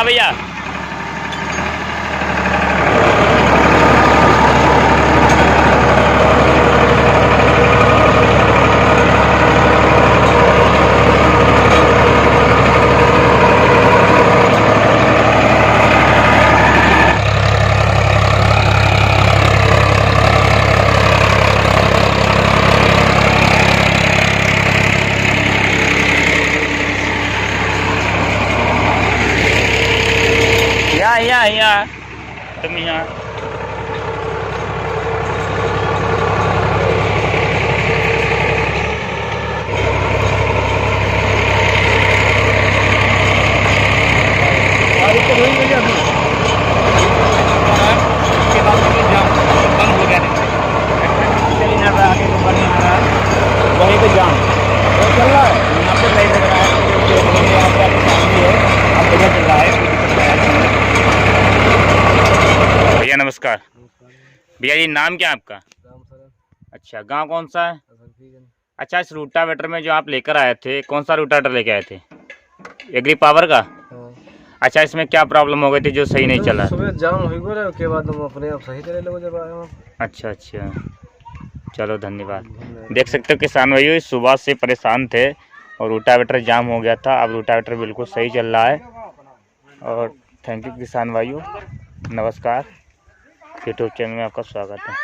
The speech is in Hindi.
हाँ भैया। यहाँ तुम यहाँ वहीं पे जाम चल रहा है, यहाँ पे नहीं लग रहा है, अब बढ़िया चल रहा है। भैया नमस्कार। भैया जी नाम क्या है आपका? अच्छा, गांव कौन सा है? अच्छा, इस रूटावेटर में जो आप लेकर आए थे, कौन सा रूटावेटर लेके आए थे? एग्री पावर का? अच्छा, इसमें क्या प्रॉब्लम हो गई थी जो सही नहीं चला? सुबह जाम हो गया, उसके बाद हम अपने आप सही चले लोग जब आए। अच्छा अच्छा, चलो धन्यवाद। देख सकते हो किसान भाइयों, सुबह से परेशान थे और रूटावेटर जाम हो गया था। अब रूटावेटर बिल्कुल सही चल रहा है। और थैंक यू किसान भाइयों, नमस्कार। यूट्यूब चैनल में आपका स्वागत है।